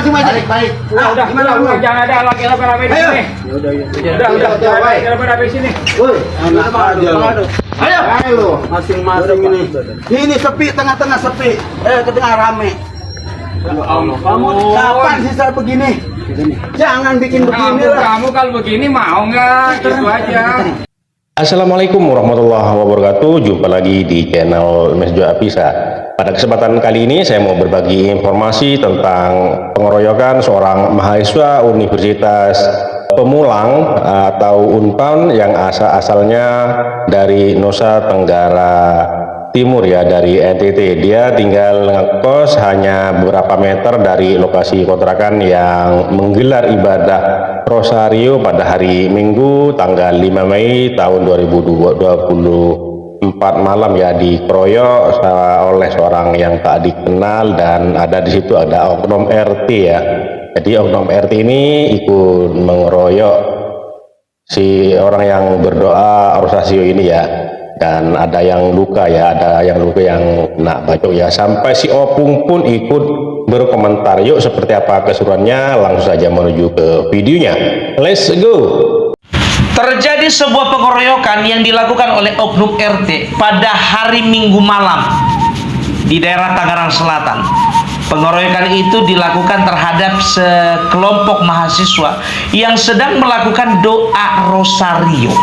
Baik, baik. Udah, Gimana? jangan ada lagi rame-rame di Ayo. sini. Udah, jangan ada lagi rame-rame di sini. Woi, enak aja lo. Ayo. Ayo. Masing-masing ini. Ini sepi, tengah-tengah sepi. Ke tengah rame. Ya Allah, Kamu kapan sih saya begini? Jangan bikin begini lah. Kamu kalau begini mau nggak? Gitu aja. Assalamualaikum warahmatullahi wabarakatuh. Jumpa lagi di channel Mesjo Apisa. Pada kesempatan kali ini saya mau berbagi informasi tentang pengeroyokan seorang mahasiswa Universitas Pemulang atau Unpad yang asalnya dari Nusa Tenggara Timur, ya, dari NTT. Dia tinggal ngekos hanya beberapa meter dari lokasi kontrakan yang menggelar ibadah Rosario pada hari Minggu tanggal 5 Mei tahun 2024 malam, ya, dikeroyok oleh seorang yang tak dikenal, dan ada di situ ada oknum RT, ya. Jadi oknum RT ini ikut mengeroyok si orang yang berdoa Rosario ini, ya. Dan ada yang luka, ya, ada yang luka yang kena bacok, ya. Sampai si Opung pun ikut berkomentar. Yuk, seperti apa keseruannya, langsung saja menuju ke videonya. Let's go. Terjadi sebuah pengeroyokan yang dilakukan oleh oknum RT pada hari Minggu malam di daerah Tangerang Selatan. Pengeroyokan itu dilakukan terhadap sekelompok mahasiswa yang sedang melakukan doa Rosario.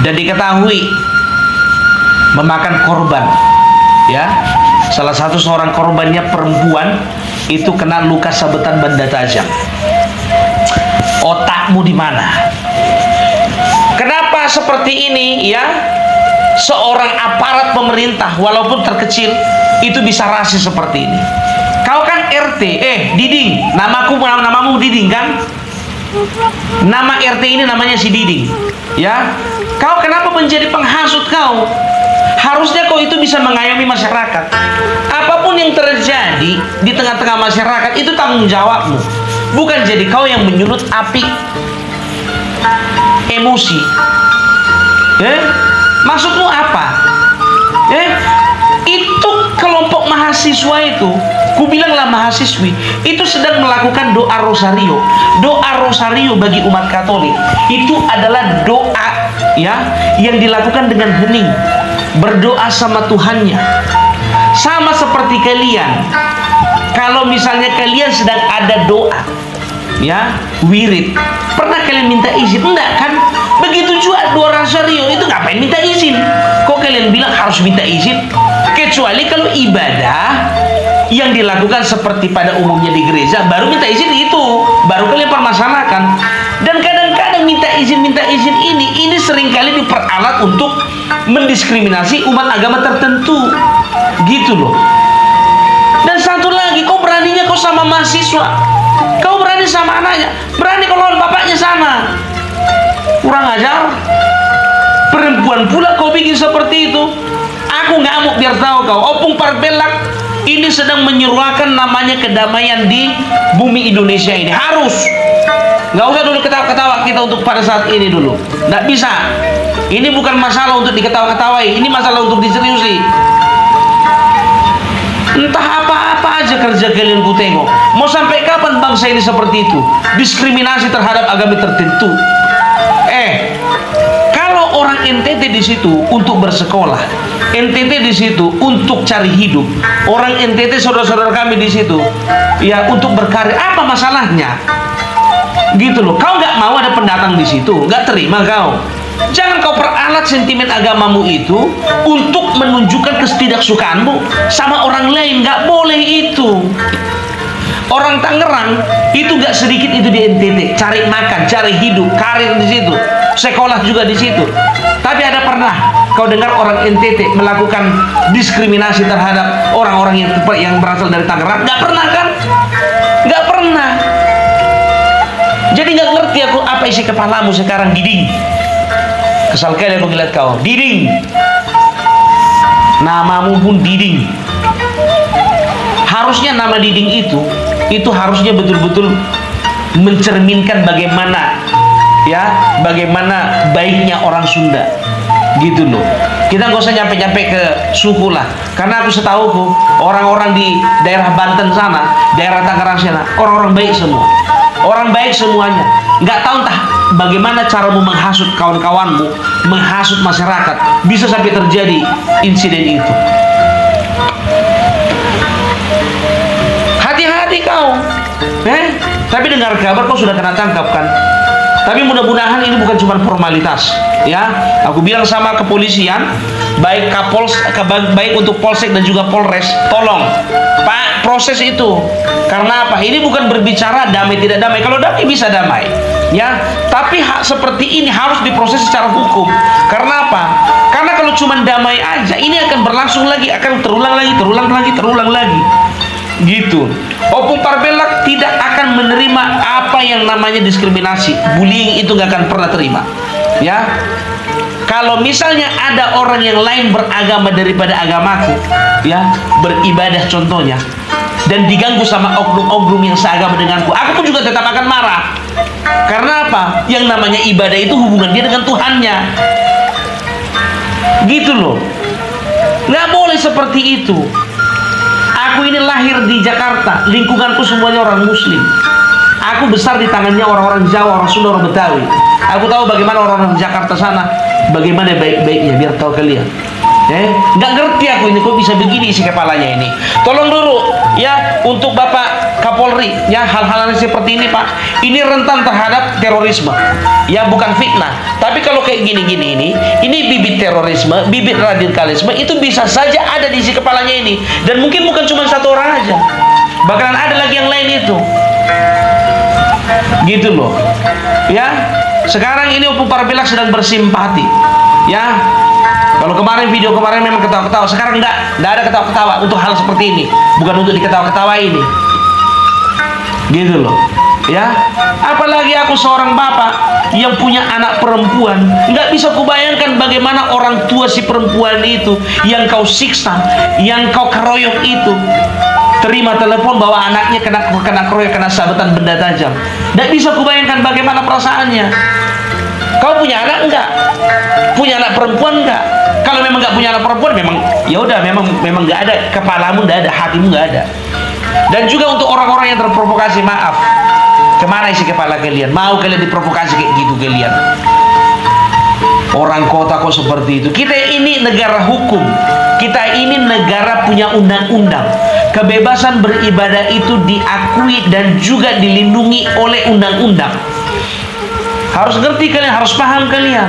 Dan diketahui memakan korban, ya. Salah satu seorang korbannya perempuan itu kena luka sabetan benda tajam. Otakmu di mana? Kenapa seperti ini, ya? Seorang aparat pemerintah walaupun terkecil itu bisa rasis seperti ini. Kau kan RT, Diding. Namamu Diding kan? Nama RT ini namanya si Diding, ya. Kau kenapa menjadi penghasut kau? Harusnya kau itu bisa mengayomi masyarakat. Apapun yang terjadi di tengah-tengah masyarakat itu tanggung jawabmu. Bukan jadi kau yang menyulut api emosi. Maksudmu apa? Itu kelompok mahasiswa itu, kubilanglah mahasiswi, itu sedang melakukan doa Rosario. Doa Rosario bagi umat Katolik itu adalah doa, ya, yang dilakukan dengan hening, berdoa sama Tuhannya. Sama seperti kalian, kalau misalnya kalian sedang ada doa, ya, wirid, pernah kalian minta izin? Enggak kan? Begitu juga doa Rosario itu ngapain minta izin? Kok kalian bilang harus minta izin? Kecuali kalau ibadah yang dilakukan seperti pada umumnya di gereja, baru minta izin, itu baru kalian permasalahkan. Dan kadang-kadang minta izin ini seringkali diperalat untuk mendiskriminasi umat agama tertentu, gitu loh. Dan satu lagi, kau beraninya kau sama mahasiswa, kau berani sama anaknya, berani kau lawan bapaknya sana. Kurang ajar. Perempuan pula kau bikin seperti itu. Aku ngamuk biar tahu kau. Opung Parpelak ini sedang menyeruakan namanya kedamaian di bumi Indonesia ini. Harus. Nggak usah dulu ketawa-ketawa kita untuk pada saat ini dulu. Nggak bisa. Ini bukan masalah untuk diketawa-ketawai. Ini masalah untuk diseriusi. Entah apa-apa aja kerja kalian ku tengok. Mau sampai kapan bangsa ini seperti itu? Diskriminasi terhadap agama tertentu. Kalau orang NTT di situ untuk bersekolah, NTT di situ untuk cari hidup, orang NTT saudara-saudara kami di situ, ya, untuk berkarir, apa masalahnya? Gitu loh. Kau nggak mau ada pendatang di situ, nggak terima kau. Jangan kau peralat sentimen agamamu itu untuk menunjukkan ketidaksukaanmu sama orang lain. Nggak boleh itu. Orang Tangerang itu nggak sedikit itu di NTT, cari makan, cari hidup, karir di situ, sekolah juga di situ. Tapi ada pernah kau dengar orang NTT melakukan diskriminasi terhadap orang-orang yang berasal dari Tangerang? Nggak pernah kan? Nggak pernah. Jadi nggak ngerti aku apa isi kepalamu sekarang, Diding. Kesal kali aku ngeliat kau, Diding. Namamu pun Diding. Harusnya nama Diding itu harusnya betul-betul mencerminkan bagaimana, ya, bagaimana baiknya orang Sunda, gitu loh. Kita nggak usah nyampe-nyampe ke suku lah, karena aku setahuku orang-orang di daerah Banten sana, daerah Tangerang sana, orang-orang baik semua, orang baik semuanya. Nggak tahu entah bagaimana caramu menghasut kawan-kawanmu, menghasut masyarakat, bisa sampai terjadi insiden itu. Hati-hati kau, tapi dengar kabar kau sudah kena tangkap kan? Tapi mudah-mudahan ini bukan cuma formalitas, ya. Aku bilang sama kepolisian, baik baik untuk Polsek dan juga Polres, tolong Pak, proses itu. Karena apa? Ini bukan berbicara damai tidak damai. Kalau damai bisa damai, ya. Tapi seperti ini harus diproses secara hukum. Karena apa? Karena kalau cuma damai aja, ini akan berlangsung lagi, akan terulang lagi. Gitu. Opung Parbelak tidak akan menerima apa yang namanya diskriminasi, bullying itu nggak akan pernah terima, ya. Kalau misalnya ada orang yang lain beragama daripada agamaku, ya, beribadah contohnya, dan diganggu sama oknum-oknum yang seagama denganku, aku pun juga tetap akan marah. Karena apa? Yang namanya ibadah itu hubungan dia dengan Tuhannya. Gitu loh. Nggak boleh seperti itu. Aku ini lahir di Jakarta, lingkunganku semuanya orang Muslim. Aku besar di tangannya orang-orang Jawa, orang Sunda, orang Betawi. Aku tahu bagaimana orang-orang Jakarta sana, bagaimana baik-baiknya, biar tahu kalian. Nggak ngerti aku ini, kok bisa begini isi kepalanya ini. Tolong dulu, ya, untuk Bapak Kapolri, ya, hal-hal seperti ini, Pak. Ini rentan terhadap terorisme, ya, bukan fitnah. Tapi kalau kayak gini-gini ini bibit terorisme, bibit radikalisme itu bisa saja ada di isi kepalanya ini. Dan mungkin bukan cuma satu orang aja, bakalan ada lagi yang lain itu. Gitu loh, ya. Sekarang ini Opung Parbelak sedang bersimpati, ya. Kalau kemarin video kemarin memang ketawa-ketawa, sekarang enggak ada ketawa-ketawa untuk hal seperti ini, bukan untuk diketawa-ketawa ini. Gitu loh, ya. Apalagi aku seorang bapak yang punya anak perempuan, nggak bisa kubayangkan bagaimana orang tua si perempuan itu yang kau siksa, yang kau keroyok itu, terima telepon bahwa anaknya kena keroyok, kena sabetan benda tajam. Nggak bisa kubayangkan bagaimana perasaannya. Kau punya anak enggak? Punya anak perempuan enggak? Kalau memang nggak punya anak perempuan, memang ya udah, memang nggak ada, kepalamu nggak ada, hatimu nggak ada. Dan juga untuk orang-orang yang terprovokasi, maaf, kemana isi kepala kalian? Mau kalian diprovokasi kayak gitu kalian? Orang kota kok seperti itu? Kita ini negara hukum, kita ini negara punya undang-undang. Kebebasan beribadah itu diakui dan juga dilindungi oleh undang-undang. Harus ngerti kalian, harus paham kalian,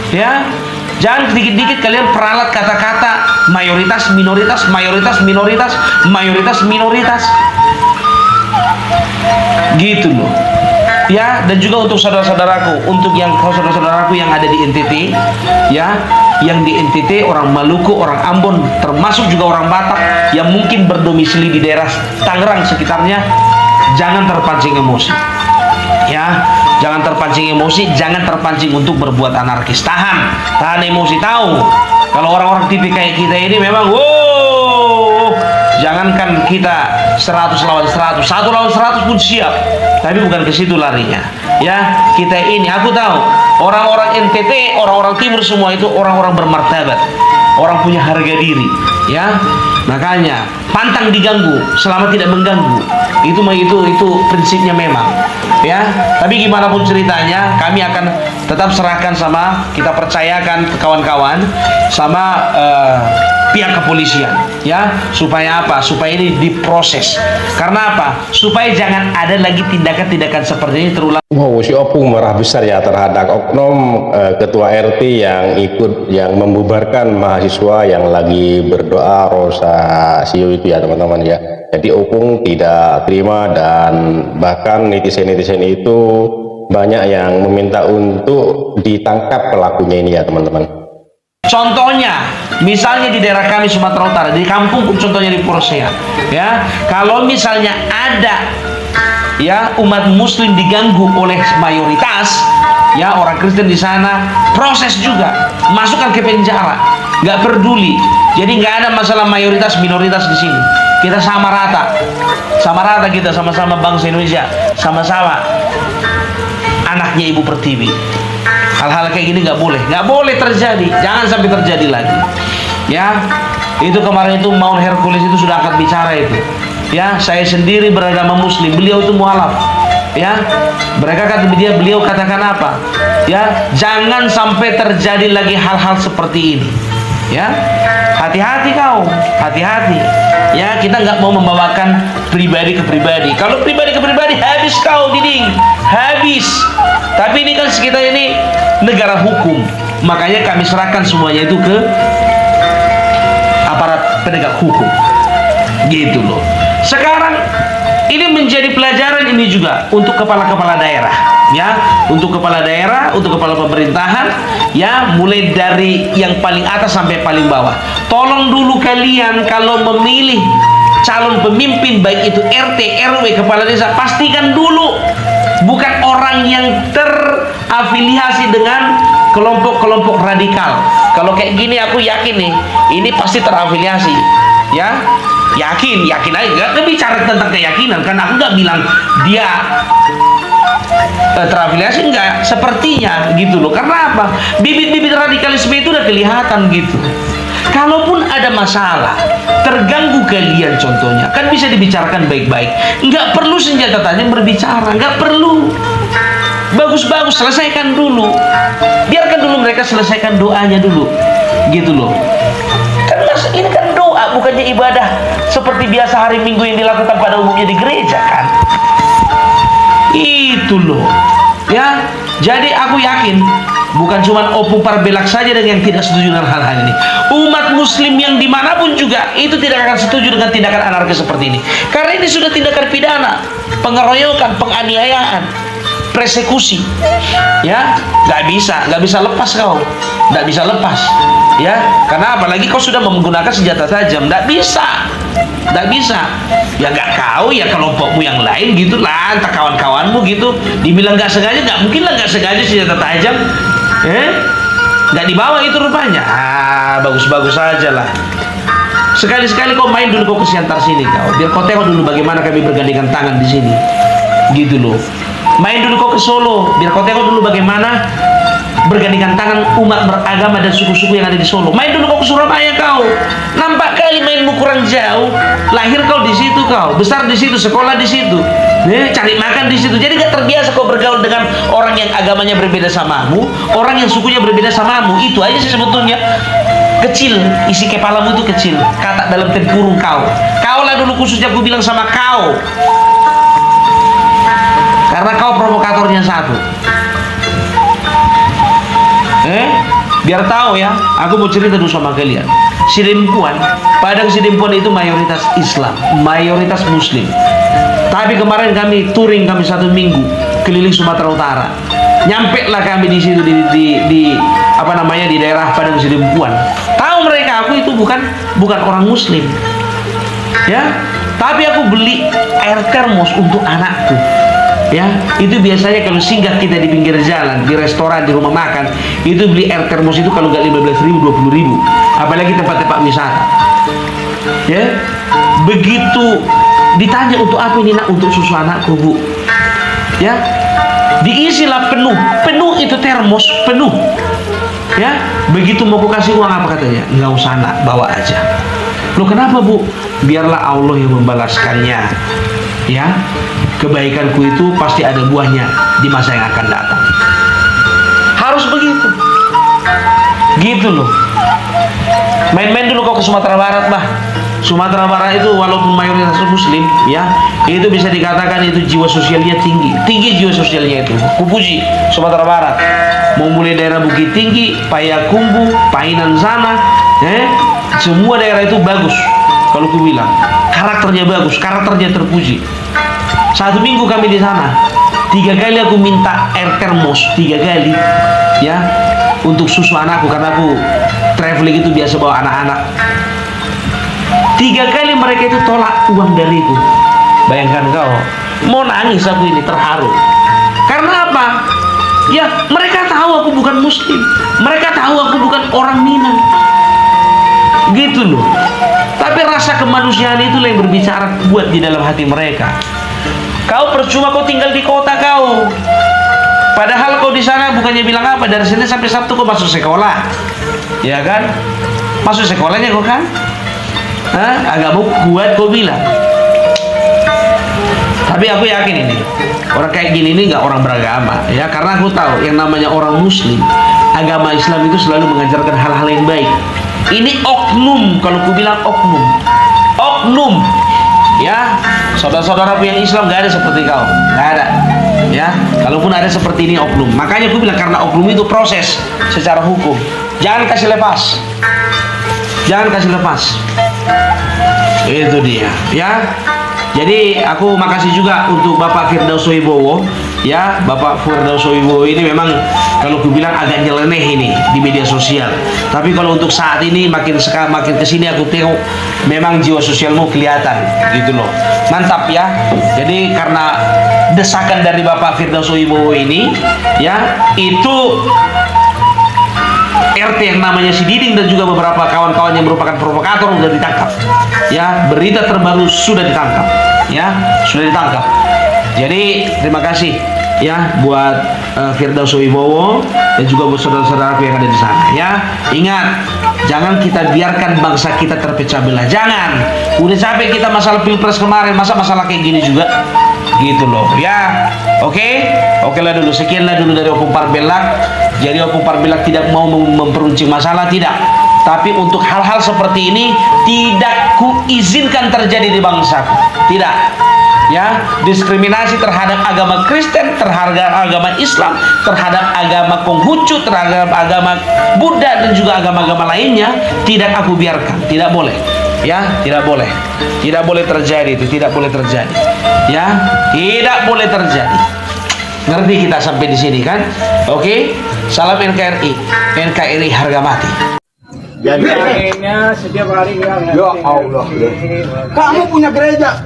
ya. Jangan dikit-dikit kalian peralat kata-kata mayoritas, minoritas, mayoritas, minoritas, mayoritas, minoritas. Gitu loh, ya. Dan juga untuk saudara-saudaraku, untuk yang saudara-saudaraku yang ada di NTT, ya, yang di NTT, orang Maluku, orang Ambon, termasuk juga orang Batak yang mungkin berdomisili di daerah Tangerang sekitarnya, jangan terpancing emosi, ya. Jangan terpancing emosi, jangan terpancing untuk berbuat anarkis. Tahan emosi. Tahu kalau orang-orang TV kayak kita ini memang, wow, jangankan kita 100 lawan 100, 1 lawan 100 pun siap. Tapi bukan ke situ larinya, ya. Kita ini, aku tahu orang-orang NTT, orang-orang timur semua itu orang-orang bermartabat, orang punya harga diri, ya. Makanya pantang diganggu selama tidak mengganggu. Itu prinsipnya memang, ya. Tapi gimana pun ceritanya, kami akan tetap serahkan sama, kita percayakan ke kawan-kawan sama pihak kepolisian, ya. Supaya apa? Supaya ini diproses. Karena apa? Supaya jangan ada lagi tindakan-tindakan seperti ini terulang. Wow, si Opung marah besar ya terhadap oknum ketua RT yang membubarkan mahasiswa yang lagi berdoa Rosa Sio itu ya teman-teman ya. Jadi Opung tidak terima, dan bahkan netizen-netizen itu banyak yang meminta untuk ditangkap pelakunya ini ya teman-teman. Contohnya, misalnya di daerah kami Sumatera Utara, di kampung pun contohnya di Porosea, ya. Kalau misalnya ada, ya, umat Muslim diganggu oleh mayoritas, ya, orang Kristen di sana, proses juga, masukkan ke penjara, nggak peduli. Jadi nggak ada masalah mayoritas minoritas di sini. Kita sama rata kita, sama-sama bangsa Indonesia, sama-sama anaknya Ibu Pertiwi. Hal-hal kayak gini nggak boleh terjadi, jangan sampai terjadi lagi. Ya, itu kemarin itu Mount Hercules itu sudah angkat bicara itu. Ya, saya sendiri beragama Muslim, beliau itu mualaf. Ya, beliau katakan apa? Ya, jangan sampai terjadi lagi hal-hal seperti ini. Ya, hati-hati kau, hati-hati. Ya, kita nggak mau membawakan pribadi ke pribadi. Kalau pribadi ke pribadi, habis kau diding, habis. Tapi ini kan kita ini negara hukum, makanya kami serahkan semuanya itu ke aparat penegak hukum, gitu loh. Sekarang ini menjadi pelajaran ini juga untuk kepala-kepala daerah, ya, untuk kepala daerah, untuk kepala pemerintahan, ya, mulai dari yang paling atas sampai paling bawah. Tolong dulu kalian kalau memilih calon pemimpin, baik itu RT, RW, kepala desa, pastikan dulu bukan orang yang terafiliasi dengan kelompok-kelompok radikal. Kalau kayak gini aku yakin nih, ini pasti terafiliasi, ya. Yakin aja, nggak bicara tentang keyakinan, karena aku nggak bilang dia terafiliasi, enggak, sepertinya gitu loh. Karena apa? Bibit-bibit radikalisme itu udah kelihatan gitu. Kalaupun ada masalah, terganggu kalian contohnya, kan bisa dibicarakan baik-baik. Nggak perlu senjata tajam berbicara, nggak perlu. Bagus-bagus, selesaikan dulu. Biarkan dulu mereka selesaikan doanya dulu, gitu loh. Karena ini kan doa, bukannya ibadah seperti biasa hari Minggu yang dilakukan pada umumnya di gereja kan. Itu loh, ya. Jadi aku yakin bukan cuma Opung Parbelak saja dengan yang tidak setuju dengan hal-hal ini. Umat Muslim yang dimanapun juga itu tidak akan setuju dengan tindakan anarkis seperti ini. Karena ini sudah tindakan pidana, pengeroyokan, penganiayaan, persekusi. Ya, nggak bisa lepas kau, nggak bisa lepas. Ya, karena apalagi kau sudah menggunakan senjata tajam, nggak bisa. Ya nggak kau, ya kelompokmu yang lain gitulah, entah kawan-kawanmu gitu. Dibilang nggak sengaja, nggak mungkin lah nggak sengaja senjata tajam. Nggak dibawa itu rupanya. Bagus-bagus aja lah. Sekali-sekali kau main dulu kau ke Siantar sini kau, biar kau tengok dulu bagaimana kami bergandengan tangan di sini, gitu loh. Main dulu kau ke Solo, biar kau tengok dulu bagaimana bergandengan tangan umat beragama dan suku-suku yang ada di Solo. Main dulu kau ke Surabaya kau, nampak kali mainmu kurang jauh. Lahir kau di situ kau, besar di situ, sekolah di situ, cari makan di situ. Jadi gak terbiasa kau bergaul dengan orang yang agamanya berbeda samamu, orang yang sukunya berbeda samamu. Itu aja sih sebetulnya. Kecil, isi kepalamu itu kecil. Kata dalam tempurung kau. Kaulah dulu khususnya aku bilang sama kau. Karena kau provokatornya satu. Biar tahu ya, aku mau cerita dulu sama kalian. Sidempuan, Padang Sidempuan itu mayoritas Islam, mayoritas Muslim. Tapi kemarin kami touring, kami 1 minggu keliling Sumatera Utara. Nyampe lah kami di situ di apa namanya, di daerah Padang Sidempuan. Tahu mereka aku itu bukan orang Muslim. Ya, tapi aku beli air termos untuk anakku. Ya, itu biasanya kalau singgah kita di pinggir jalan, di restoran, di rumah makan, itu beli air termos itu kalau nggak 15.000, 20.000. Apalagi tempat-tempat wisata. Ya, begitu ditanya untuk apa ini nak, untuk susu anakku bu. Ya, diisilah penuh itu termos penuh. Ya, begitu mau aku kasih uang apa katanya? Nggak usah nak, bawa aja. Loh kenapa bu? Biarlah Allah yang membalaskannya. Ya, kebaikanku itu pasti ada buahnya di masa yang akan datang. Harus begitu. Gitu loh. Main-main dulu kau ke Sumatera Barat, bah. Sumatera Barat itu walaupun mayoritas Muslim, ya, itu bisa dikatakan itu jiwa sosialnya tinggi jiwa sosialnya itu. Kupuji Sumatera Barat. Mau mulai daerah Bukit Tinggi, Payakumbuh, Painan sana, semua daerah itu bagus. Kalau ku bilang, karakternya bagus, karakternya terpuji. 1 minggu kami di sana, 3 kali aku minta air termos, 3 kali, ya, untuk susu anakku karena aku traveling itu biasa bawa anak-anak. 3 kali mereka itu tolak uang dariku. Bayangkan kau, mau nangis aku ini, terharu. Karena apa? Ya, mereka tahu aku bukan Muslim, mereka tahu aku bukan orang Minang, gitu loh. Tapi rasa kemanusiaan itu yang berbicara kuat di dalam hati mereka. Kau percuma kau tinggal di kota kau, Padahal kau di sana bukannya bilang apa, dari Senin sampai Sabtu kau masuk sekolah, ya kan? Masuk sekolahnya kau kan? Agak mau kuat kau bilang. Tapi aku yakin ini orang kayak gini ini nggak orang beragama, ya, karena aku tahu yang namanya orang Muslim, agama Islam itu selalu mengajarkan hal-hal yang baik. Ini oknum, kalau ku bilang oknum, ya. Saudara-saudaraku yang Islam nggak ada seperti kau, nggak ada, ya. Kalaupun ada seperti ini oknum, makanya aku bilang karena oknum itu proses secara hukum, jangan kasih lepas, jangan kasih lepas. Itu dia, ya. Jadi aku makasih juga untuk Bapak Firdaus Wibowo, ya. Bapak Firdaus Wibowo ini memang kalau aku bilang agak nyeleneh ini di media sosial. Tapi kalau untuk saat ini makin kesini aku tengok memang jiwa sosialmu kelihatan, gitu loh. Mantap ya. Jadi karena desakan dari Bapak Firdaus Wibowo ini, ya, itu RT yang namanya si Diding dan juga beberapa kawan-kawan yang merupakan provokator sudah ditangkap, ya. Berita terbaru sudah ditangkap, ya, sudah ditangkap. Jadi terima kasih, ya, buat Firdaus Wibowo dan juga buat saudara-saudaraku yang ada di sana, ya. Ingat, jangan kita biarkan bangsa kita terpecah belah. Jangan. Udah capek kita masalah pilpres kemarin, masa masalah kayak gini juga, gitu loh, ya. Oke lah dulu, sekianlah dulu dari Opung Parbelak. Jadi Opung Parbelak tidak mau memperuncing masalah, tidak. Tapi untuk hal-hal seperti ini tidak kuizinkan terjadi di bangsaku, tidak. Ya, diskriminasi terhadap agama Kristen, terhadap agama Islam, terhadap agama Konghucu, terhadap agama Buddha dan juga agama-agama lainnya tidak aku biarkan, tidak boleh. Ya, tidak boleh terjadi, itu tidak boleh terjadi, ya, tidak boleh terjadi. Ngerti kita sampai di sini kan? Oke, salam NKRI harga mati. Jadi Akhirnya setiap hari bilang, ya Allah, kamu punya gereja,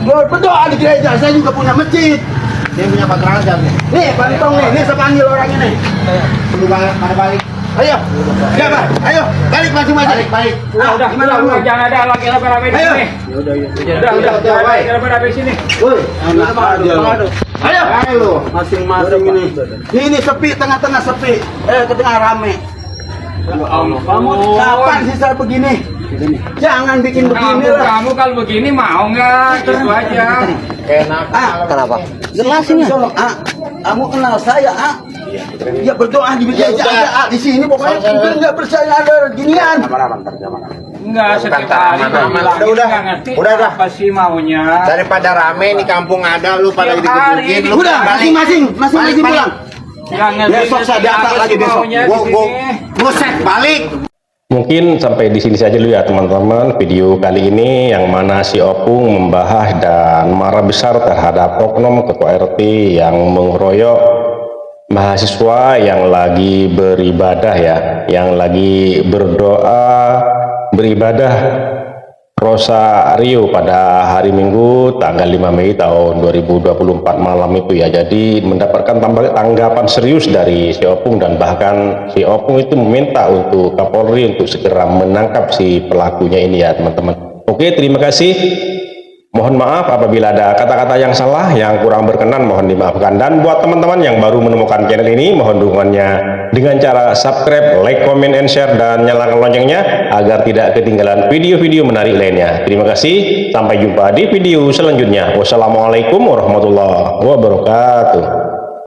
berdoa di gereja. Saya juga punya masjid. Saya punya patrajan nih, pantong nih, saya panggil orangnya nih. Perlu banget, pada balik. Ayo, ya Pak, ayo balik masing-masing. Balik. Udah, jangan ada lagi rame-rame di sini. Udah, jangan rame-rame di sini. Woi, anak aja. Ayo, Masing-masing ini. ini sepi, tengah-tengah sepi. Ke tengah rame. Kamu Kapan sih saya begini? Jangan bikin begini lah. Kamu kalau begini mau nggak? Gitu aja. Enak. Kenapa? Jelasin ya. Kamu kenal saya, ya berdoa di gereja aja, di sini pokoknya mungkin nggak percaya ada ginian. Enggak, setiap hari Udah. nggak ngerti Udah. apa sih maunya. Daripada rame di kampung ada lu pada Tiap hari digebukin lu. Udah, masing-masing pulang. Nggak ngerti Besok saya datang lagi besok. maunya di sini. Buset balik. Mungkin sampai di sini saja dulu ya teman-teman video kali ini, yang mana si Opung membahas dan marah besar terhadap oknum ketua RT yang mengeroyok mahasiswa yang lagi beribadah, ya, yang lagi berdoa beribadah rosario pada hari Minggu tanggal 5 Mei tahun 2024 malam itu, ya. Jadi mendapatkan tanggapan serius dari si Opung, dan bahkan si Opung itu meminta untuk Kapolri untuk segera menangkap si pelakunya ini, ya teman-teman. Oke, terima kasih. Mohon maaf apabila ada kata-kata yang salah, yang kurang berkenan, mohon dimaafkan. Dan buat teman-teman yang baru menemukan channel ini, mohon dukungannya dengan cara subscribe, like, comment, and share, dan nyalakan loncengnya agar tidak ketinggalan video-video menarik lainnya. Terima kasih, sampai jumpa di video selanjutnya. Wassalamualaikum warahmatullahi wabarakatuh.